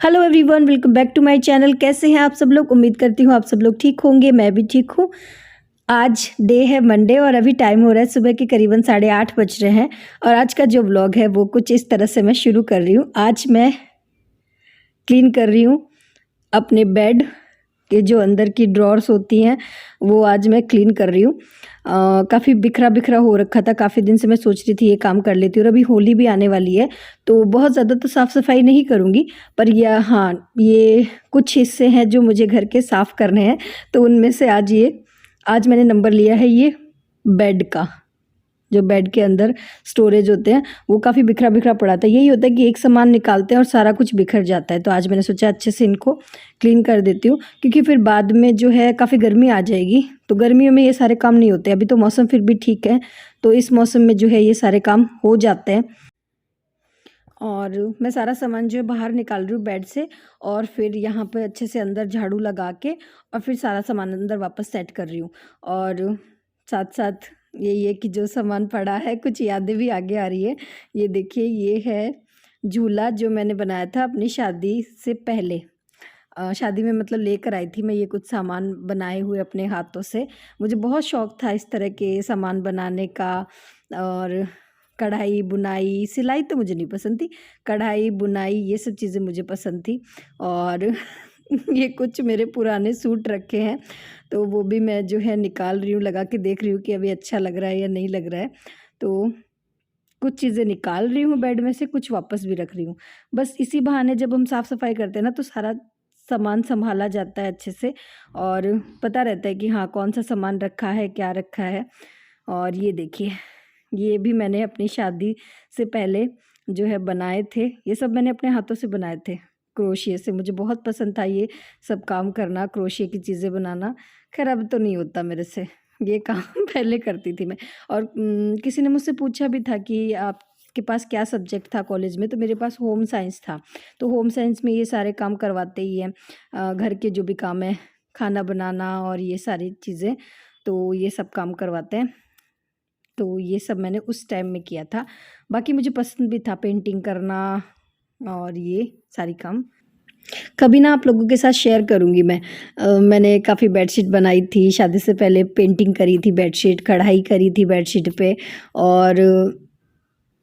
Hello everyone, welcome back to my channel. कैसे हैं आप सब लोग? उम्मीद करती हूँ आप सब लोग ठीक होंगे। मैं भी ठीक हूँ। आज डे है मंडे और अभी टाइम हो रहा है सुबह के करीबन 8:30 बज रहे हैं। और आज का जो व्लॉग है वो कुछ इस तरह से मैं शुरू कर रही हूँ। आज मैं क्लीन कर रही हूँ अपने बेड के जो अंदर की ड्रॉर्स होती हैं, वो आज मैं क्लीन कर रही हूँ। काफ़ी बिखरा बिखरा हो रखा था। काफ़ी दिन से मैं सोच रही थी ये काम कर लेती हूँ। और अभी होली भी आने वाली है तो बहुत ज़्यादा तो साफ़ सफाई नहीं करूँगी, पर यह हाँ, ये कुछ हिस्से हैं जो मुझे घर के साफ़ करने हैं। तो उनमें से आज मैंने नंबर लिया है ये बेड का। जो बेड के अंदर स्टोरेज होते हैं वो काफ़ी बिखरा बिखरा पड़ा था। यही होता है कि एक सामान निकालते हैं और सारा कुछ बिखर जाता है। तो आज मैंने सोचा अच्छे से इनको क्लीन कर देती हूँ, क्योंकि फिर बाद में जो है काफ़ी गर्मी आ जाएगी तो गर्मियों में ये सारे काम नहीं होते। अभी तो मौसम फिर भी ठीक है, तो इस मौसम में जो है ये सारे काम हो जाते हैं। और मैं सारा सामान जो है बाहर निकाल रही हूँ बेड से, और फिर यहाँ पर अच्छे से अंदर झाड़ू लगा के और फिर सारा सामान अंदर वापस सेट कर रही हूँ। और साथ साथ यही है कि जो सामान पड़ा है कुछ यादें भी आगे आ रही है। ये देखिए, ये है झूला जो मैंने बनाया था अपनी शादी से पहले। शादी में मतलब लेकर आई थी मैं ये कुछ सामान बनाए हुए अपने हाथों से। मुझे बहुत शौक़ था इस तरह के सामान बनाने का। और कढ़ाई बुनाई सिलाई तो मुझे नहीं पसंद थी, कढ़ाई बुनाई ये सब चीज़ें मुझे पसंद थी। और ये कुछ मेरे पुराने सूट रखे हैं तो वो भी मैं जो है निकाल रही हूँ, लगा के देख रही हूँ कि अभी अच्छा लग रहा है या नहीं लग रहा है। तो कुछ चीज़ें निकाल रही हूँ बेड में से, कुछ वापस भी रख रही हूँ। बस इसी बहाने जब हम साफ़ सफाई करते हैं ना तो सारा सामान संभाला जाता है अच्छे से, और पता रहता है कि हाँ कौन सा सामान रखा है, क्या रखा है। और ये देखिए, ये भी मैंने अपनी शादी से पहले जो है बनाए थे। ये सब मैंने अपने हाथों से बनाए थे क्रोशिया से। मुझे बहुत पसंद था ये सब काम करना, क्रोशिया की चीज़ें बनाना। खैर अब तो नहीं होता मेरे से ये काम पहले करती थी मैं। और किसी ने मुझसे पूछा भी था कि आपके पास क्या सब्जेक्ट था कॉलेज में, तो मेरे पास होम साइंस था। तो होम साइंस में ये सारे काम करवाते ही हैं, घर के जो भी काम है, खाना बनाना और ये सारी चीज़ें, तो ये सब काम करवाते हैं। तो ये सब मैंने उस टाइम में किया था। बाकी मुझे पसंद भी था पेंटिंग करना और ये सारी काम। कभी ना आप लोगों के साथ शेयर करूँगी मैं। मैंने काफ़ी बेडशीट बनाई थी शादी से पहले, पेंटिंग करी थी बेडशीट, कढ़ाई करी थी बेडशीट पे, और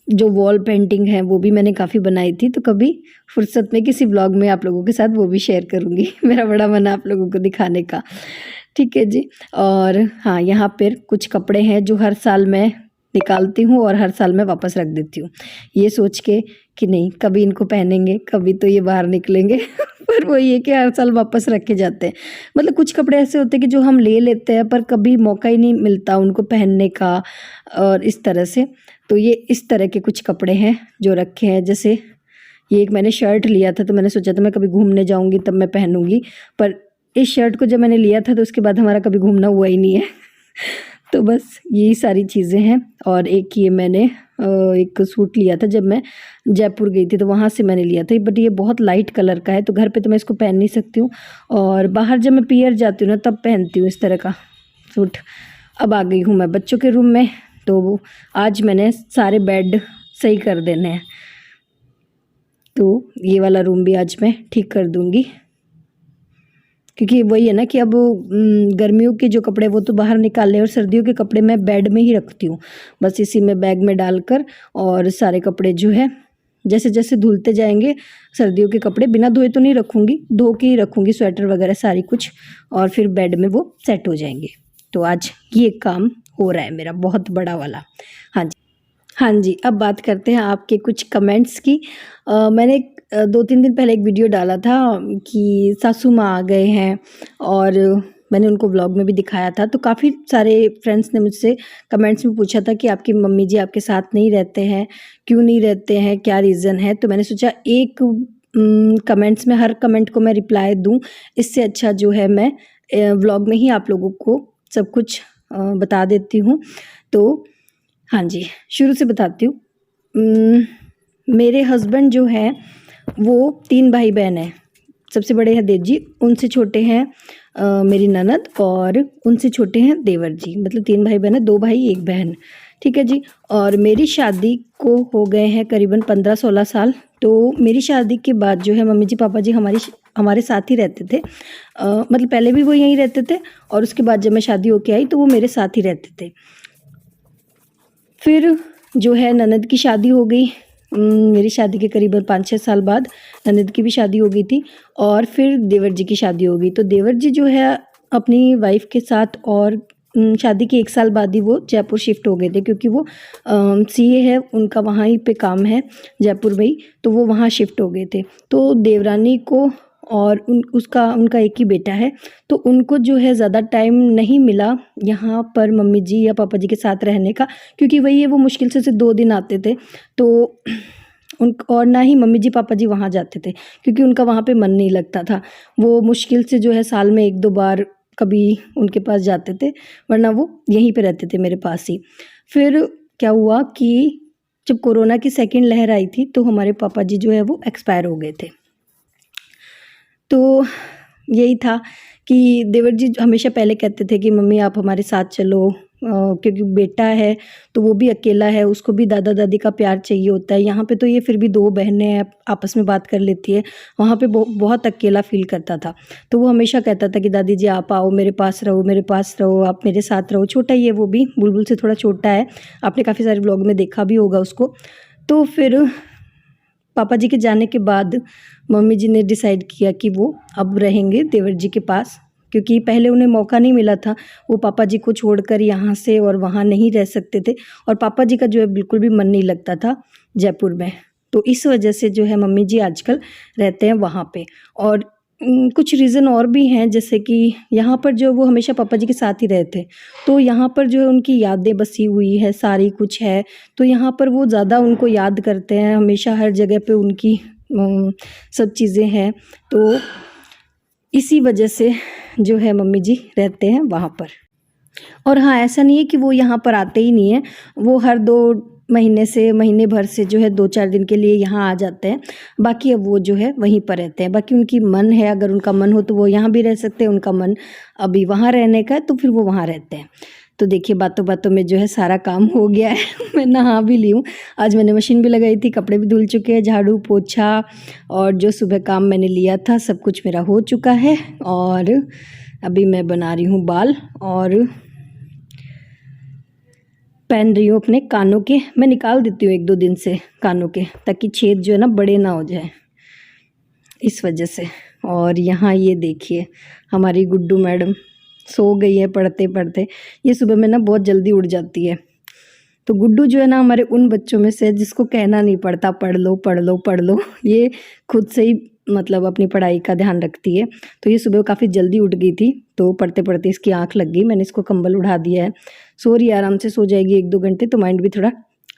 जो वॉल पेंटिंग है वो भी मैंने काफ़ी बनाई थी। तो कभी फुर्सत में किसी ब्लॉग में आप लोगों के साथ वो भी शेयर करूँगी। मेरा बड़ा मन है आप लोगों को दिखाने का। ठीक है जी। और हाँ, यहाँ पर कुछ कपड़े हैं जो हर साल मैं निकालती हूँ और हर साल मैं वापस रख देती हूँ, ये सोच के कि नहीं कभी इनको पहनेंगे, कभी तो ये बाहर निकलेंगे। पर वो ये कि हर साल वापस रखे जाते हैं। मतलब कुछ कपड़े ऐसे होते हैं कि जो हम ले लेते हैं पर कभी मौका ही नहीं मिलता उनको पहनने का, और इस तरह से। तो ये इस तरह के कुछ कपड़े हैं जो रखे हैं। जैसे ये एक मैंने शर्ट लिया था, तो मैंने सोचा था मैं कभी घूमने जाऊँगी तब मैं पहनूँगी, पर इस शर्ट को जब मैंने लिया था तो उसके बाद हमारा कभी घूमना हुआ ही नहीं है। तो बस यही सारी चीज़ें हैं। और एक ये मैंने एक सूट लिया था जब मैं जयपुर गई थी, तो वहाँ से मैंने लिया था। बट ये बहुत लाइट कलर का है तो घर पे तो मैं इसको पहन नहीं सकती हूँ, और बाहर जब मैं पियर जाती हूँ ना तब पहनती हूँ इस तरह का सूट। अब आ गई हूँ मैं बच्चों के रूम में, तो आज मैंने सारे बेड सही कर देने हैं। तो ये वाला रूम भी आज मैं ठीक कर दूँगी, क्योंकि वही है ना कि अब गर्मियों के जो कपड़े वो तो बाहर निकाल लें, और सर्दियों के कपड़े मैं बेड में ही रखती हूँ, बस इसी में बैग में डालकर। और सारे कपड़े जो है जैसे जैसे धुलते जाएंगे, सर्दियों के कपड़े बिना धोए तो नहीं रखूँगी, धो के ही रखूँगी, स्वेटर वगैरह सारी कुछ, और फिर बेड में वो सेट हो जाएंगे। तो आज ये काम हो रहा है मेरा बहुत बड़ा वाला। हाँ जी, हाँ जी। अब बात करते हैं आपके कुछ कमेंट्स की। मैंने 2-3 दिन पहले एक वीडियो डाला था कि सासू माँ आ गए हैं, और मैंने उनको व्लॉग में भी दिखाया था। तो काफ़ी सारे फ्रेंड्स ने मुझसे कमेंट्स में पूछा था कि आपकी मम्मी जी आपके साथ नहीं रहते हैं, क्यों नहीं रहते हैं, क्या रीज़न है। तो मैंने सोचा एक कमेंट्स में हर कमेंट को मैं रिप्लाई दूँ, इससे अच्छा जो है मैं व्लॉग में ही आप लोगों को सब कुछ बता देती हूँ। तो हाँ जी, शुरू से बताती हूँ। मेरे हस्बैंड जो हैं वो 3 भाई बहन हैं। सबसे बड़े हैं देव जी, उनसे छोटे हैं मेरी ननद, और उनसे छोटे हैं देवर जी। मतलब 3 भाई बहन हैं, 2 भाई 1 बहन। ठीक है जी। और मेरी शादी को हो गए हैं करीबन 15-16 साल। तो मेरी शादी के बाद जो है मम्मी जी पापा जी हमारे साथ ही रहते थे। मतलब पहले भी वो यहीं रहते थे और उसके बाद जब मैं शादी होके आई तो वो मेरे साथ ही रहते थे। फिर जो है ननद की शादी हो गई। मेरी शादी के करीबन 5-6 साल बाद ननद की भी शादी हो गई थी और फिर देवर जी की शादी हो गई। तो देवर जी जो है अपनी वाइफ के साथ और शादी के 1 साल बाद ही वो जयपुर शिफ्ट हो गए थे, क्योंकि वो सीए है, उनका वहाँ ही पे काम है जयपुर में ही, तो वो वहाँ शिफ्ट हो गए थे। तो देवरानी को और उनका एक ही बेटा है, तो उनको जो है ज़्यादा टाइम नहीं मिला यहाँ पर मम्मी जी या पापा जी के साथ रहने का, क्योंकि वही है वो मुश्किल से 2 दिन आते थे। तो और ना ही मम्मी जी पापा जी वहाँ जाते थे, क्योंकि उनका वहाँ पे मन नहीं लगता था। वो मुश्किल से जो है साल में 1-2 बार कभी उनके पास जाते थे, वरना वो यहीं पे रहते थे मेरे पास ही। फिर क्या हुआ कि जब कोरोना की सेकंड लहर आई थी तो हमारे पापा जी जो है वो एक्सपायर हो गए थे। तो यही था कि देवर जी हमेशा पहले कहते थे कि मम्मी आप हमारे साथ चलो, क्योंकि बेटा है तो वो भी अकेला है, उसको भी दादा दादी का प्यार चाहिए होता है। यहाँ पे तो ये फिर भी 2 बहनें हैं, आपस में बात कर लेती है, वहाँ पे बहुत अकेला फील करता था। तो वो हमेशा कहता था कि दादी जी आप आओ, मेरे पास रहो, आप मेरे साथ रहो। छोटा ही है वो भी, बुलबुल से थोड़ा छोटा है, आपने काफ़ी सारे व्लॉग में देखा भी होगा उसको। तो फिर पापा जी के जाने के बाद मम्मी जी ने डिसाइड किया कि वो अब रहेंगे देवर जी के पास, क्योंकि पहले उन्हें मौका नहीं मिला था। वो पापा जी को छोड़कर यहाँ से और वहाँ नहीं रह सकते थे, और पापा जी का जो है बिल्कुल भी मन नहीं लगता था जयपुर में। तो इस वजह से जो है मम्मी जी आजकल रहते हैं वहाँ पे। और कुछ रीज़न और भी हैं, जैसे कि यहाँ पर जो वो हमेशा पापा जी के साथ ही रहे थे, तो यहाँ पर जो है उनकी यादें बसी हुई है, सारी कुछ है। तो यहाँ पर वो ज़्यादा उनको याद करते हैं, हमेशा हर जगह पे उनकी सब चीज़ें हैं। तो इसी वजह से जो है मम्मी जी रहते हैं वहाँ पर। और हाँ, ऐसा नहीं है कि वो यहाँ पर आते ही नहीं हैं, वो हर 2 महीने से महीने भर से जो है 2-4 दिन के लिए यहाँ आ जाते हैं। बाकी अब वो जो है वहीं पर रहते हैं। बाकी उनकी मन है, अगर उनका मन हो तो वो यहाँ भी रह सकते हैं, उनका मन अभी वहाँ रहने का है तो फिर वो वहाँ रहते हैं। तो देखिए बातों बातों में जो है सारा काम हो गया है। मैं नहा भी ली हूँ, आज मैंने मशीन भी लगाई थी, कपड़े भी धुल चुके हैं, झाड़ू पोछा और जो सुबह काम मैंने लिया था सब कुछ मेरा हो चुका है। और अभी मैं बना रही हूँ बाल और पहन रही हूँ अपने कानों के। मैं निकाल देती हूँ 1-2 दिन से कानों के, ताकि छेद जो है ना बड़े ना हो जाए, इस वजह से। और यहाँ ये देखिए हमारी गुड्डू मैडम सो गई है पढ़ते पढ़ते। ये सुबह में ना बहुत जल्दी उठ जाती है। तो गुड्डू जो है ना हमारे उन बच्चों में से जिसको कहना नहीं पड़ता पढ़ लो पढ़ लो पढ़ लो, ये खुद से ही मतलब अपनी पढ़ाई का ध्यान रखती है। तो ये सुबह काफ़ी जल्दी उठ गई थी, तो पढ़ते पढ़ते इसकी आँख लग गई। मैंने इसको कंबल उड़ा दिया है, सो रही है, आराम से सो जाएगी 1-2 घंटे, तो माइंड भी थोड़ा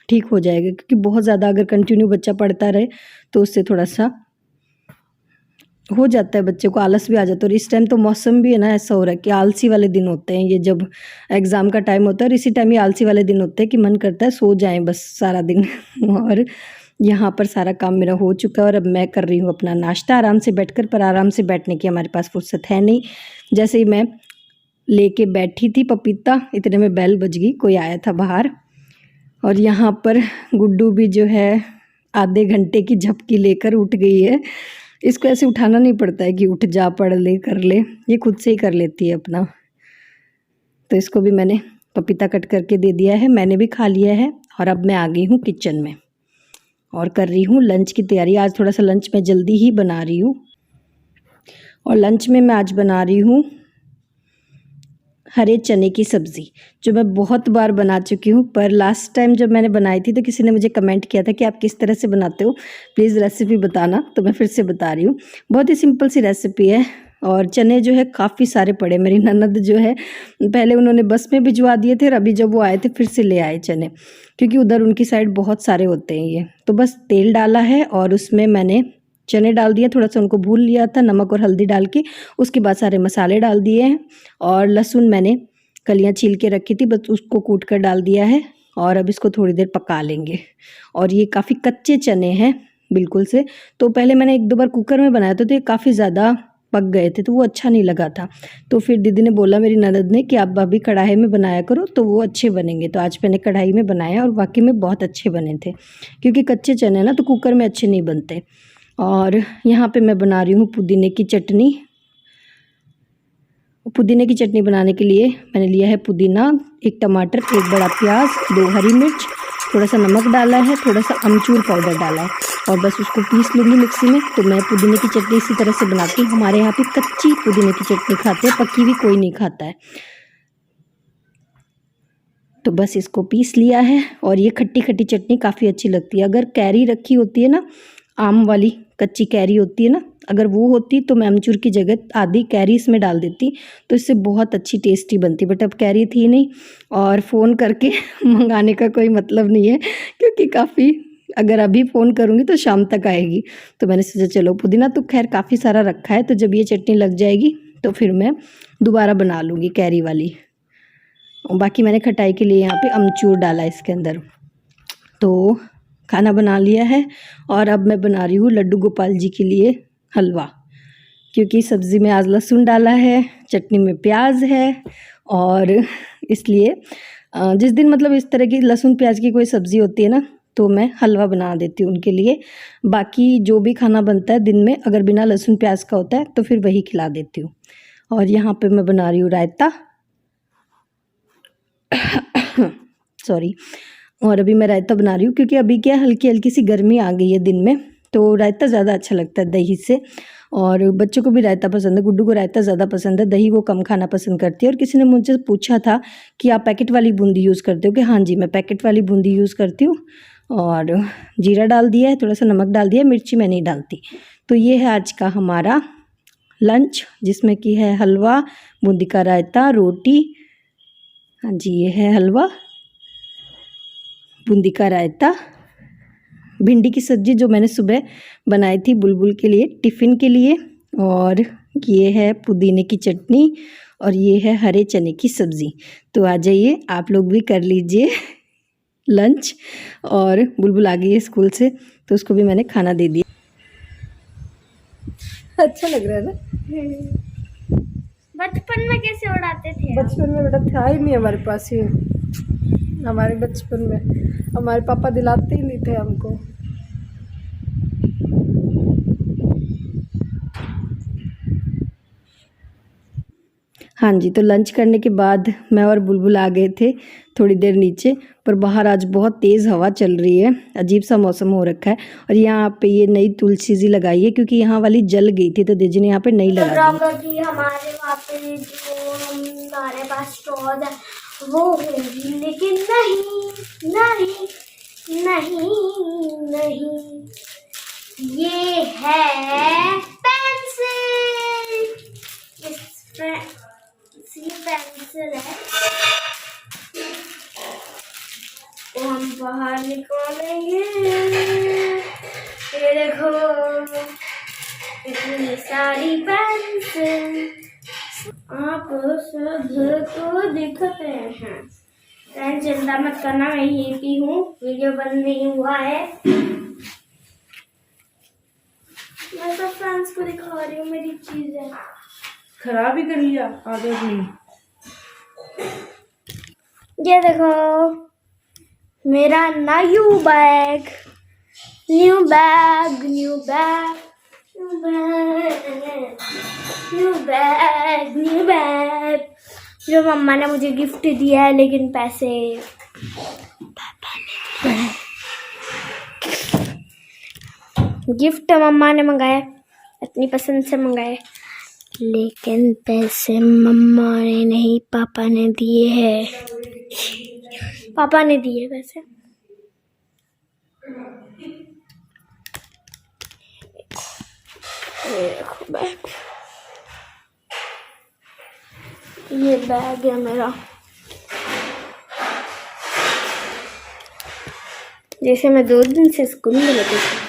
ठीक हो जाएगा। क्योंकि बहुत ज़्यादा अगर कंटिन्यू बच्चा पढ़ता रहे तो उससे थोड़ा सा हो जाता है, बच्चे को आलस भी आ जाता है। और इस टाइम तो मौसम भी है ना ऐसा हो रहा है कि आलसी वाले दिन होते हैं ये, जब एग्ज़ाम का टाइम होता है और इसी टाइम ये आलसी वाले दिन होते हैं कि मन करता है सो जाएं बस सारा दिन। और यहाँ पर सारा काम मेरा हो चुका है और अब मैं कर रही हूँ अपना नाश्ता आराम से बैठकर, पर आराम से बैठने की हमारे पास फुर्सत है नहीं। जैसे ही मैं लेके बैठी थी पपीता, इतने में बेल बज गई, कोई आया था बाहर। और यहाँ पर गुड्डू भी जो है आधे घंटे की झपकी लेकर उठ गई है। इसको ऐसे उठाना नहीं पड़ता है कि उठ जा, पढ़ ले, कर ले, ये खुद से ही कर लेती है अपना। तो इसको भी मैंने पपीता कट करके दे दिया है, मैंने भी खा लिया है। और अब मैं आ गई हूँ किचन में और कर रही हूँ लंच की तैयारी। आज थोड़ा सा लंच मैं जल्दी ही बना रही हूँ, और लंच में मैं आज बना रही हूँ हरे चने की सब्ज़ी, जो मैं बहुत बार बना चुकी हूँ। पर लास्ट टाइम जब मैंने बनाई थी तो किसी ने मुझे कमेंट किया था कि आप किस तरह से बनाते हो, प्लीज़ रेसिपी बताना। तो मैं फिर से बता रही हूँ, बहुत ही सिंपल सी रेसिपी है। और चने जो है काफ़ी सारे पड़े, मेरी ननद जो है पहले उन्होंने बस में भिजवा दिए थे और अभी जब वो आए थे फिर से ले आए चने, क्योंकि उधर उनकी साइड बहुत सारे होते हैं ये। तो बस तेल डाला है और उसमें मैंने चने डाल दिया, थोड़ा सा उनको भून लिया था नमक और हल्दी डाल के। उसके बाद सारे मसाले डाल दिए हैं और लहसुन मैंने कलियां छील के रखी थी, बस उसको कूट कर डाल दिया है। और अब इसको थोड़ी देर पका लेंगे। और ये काफ़ी कच्चे चने हैं बिल्कुल से, तो पहले मैंने 1-2 बार कुकर में बनाया था तो ये काफ़ी ज़्यादा पक गए थे तो वो अच्छा नहीं लगा था। तो फिर दीदी ने बोला, मेरी ननद ने, कि आप अभी कढ़ाई में बनाया करो तो वो अच्छे बनेंगे। तो आज मैंने कढ़ाई में बनाया और वाकई में बहुत अच्छे बने थे, क्योंकि कच्चे चने ना तो कुकर में अच्छे नहीं बनते। और यहाँ पे मैं बना रही हूँ पुदीने की चटनी। पुदीने की चटनी बनाने के लिए मैंने लिया है पुदीना, 1 टमाटर, 1 बड़ा प्याज, 2 हरी मिर्च, थोड़ा सा नमक डाला है, थोड़ा सा अमचूर पाउडर डाला है और बस उसको पीस लूँगी मिक्सी में। तो मैं पुदीने की चटनी इसी तरह से बनाती हूँ। हमारे यहाँ पे कच्ची पुदीने की चटनी खाते हैं, पक्की भी कोई नहीं खाता है। तो बस इसको पीस लिया है और ये खट्टी खट्टी चटनी काफ़ी अच्छी लगती है। अगर कैरी रखी होती है ना, आम वाली कच्ची कैरी होती है ना, अगर वो होती तो मैं अमचूर की जगह आधी कैरी इसमें डाल देती तो इससे बहुत अच्छी टेस्टी बनती। बट अब कैरी थी नहीं और फ़ोन करके मंगाने का कोई मतलब नहीं है, क्योंकि काफ़ी, अगर अभी फ़ोन करूँगी तो शाम तक आएगी। तो मैंने सोचा चलो, पुदीना तो खैर काफ़ी सारा रखा है, तो जब ये चटनी लग जाएगी तो फिर मैं दोबारा बना लूँगी कैरी वाली। बाकी मैंने खटाई के लिए यहाँ पे अमचूर डाला इसके अंदर। तो खाना बना लिया है और अब मैं बना रही हूँ लड्डू गोपाल जी के लिए हलवा, क्योंकि सब्ज़ी में आज लहसुन डाला है, चटनी में प्याज है, और इसलिए जिस दिन मतलब इस तरह की लहसुन प्याज की कोई सब्ज़ी होती है ना तो मैं हलवा बना देती हूँ उनके लिए। बाकी जो भी खाना बनता है दिन में अगर बिना लहसुन प्याज का होता है तो फिर वही खिला देती हूँ। और यहाँ पे मैं बना रही हूँ रायता सॉरी। और अभी मैं रायता बना रही हूँ क्योंकि अभी क्या हल्की हल्की सी गर्मी आ गई है दिन में, तो रायता ज़्यादा अच्छा लगता है दही से। और बच्चों को भी रायता पसंद है, गुड्डू को रायता ज़्यादा पसंद है, दही वो कम खाना पसंद करती है। और किसी ने मुझसे पूछा था कि आप पैकेट वाली बूंदी यूज़ करते हो, कि हाँ जी मैं पैकेट वाली बूंदी यूज़ करती हूँ। और जीरा डाल दिया है, थोड़ा सा नमक डाल दिया, मिर्ची मैं नहीं डालती। तो ये है आज का हमारा लंच, जिसमें कि है हलवा, बूंदी का रायता, रोटी, हाँ जी ये है हलवा, बूंदी का रायता, भिंडी की सब्ज़ी जो मैंने सुबह बनाई थी बुलबुल के लिए टिफ़िन के लिए, और ये है पुदीने की चटनी, और ये है हरे चने की सब्ज़ी। तो आ जाइए आप लोग भी कर लीजिए लंच। और बुलबुल आ गई है स्कूल से तो उसको भी मैंने खाना दे दिया। अच्छा लग रहा है ना। बचपन में कैसे उड़ाते थे? बचपन में बेटा था ही नहीं हमारे पास ये, हमारे बचपन में हमारे पापा दिलाते ही नहीं थे हमको। हाँ जी, तो लंच करने के बाद मैं और बुलबुल आ गए थे थोड़ी देर नीचे, पर बाहर आज बहुत तेज़ हवा चल रही है, अजीब सा मौसम हो रखा है। और यहाँ पे ये नई तुलसी जी लगाई है, क्योंकि यहाँ वाली जल गई थी तो दीदी ने यहाँ पे नई लगा दी। हमारे वहाँ पे जो हमारे पास स्टोर है वो होगी, लेकिन नहीं नहीं नहीं नहीं, ये है पेंसिल। ये पेंसिल है, तो हम बाहर निकालेंगे। ये देखो इतनी सारी पेंसिल आप सबको दिखते हैं। फ्रेंड चिंता मत करना, मैं यहीं की हूँ, वीडियो बंद नहीं हुआ है। मैं तो फ्रेंड्स को दिखा रही हूँ मेरी चीजें। खराब ही कर लिया आगे भी। ये देखो मेरा new bag, new bag, new bag, new bag, new bag, new bag, जो मम्मा ने मुझे गिफ्ट दिया है, लेकिन पैसे गिफ्ट मम्मा ने मंगाया, अपनी पसंद से मंगाया, लेकिन पैसे मम्मा ने नहीं पापा ने दिए हैं। पापा ने दिए पैसे। ये देखो बैग, ये बैग है मेरा। जैसे मैं 2 दिन से स्कूल में लेती थी।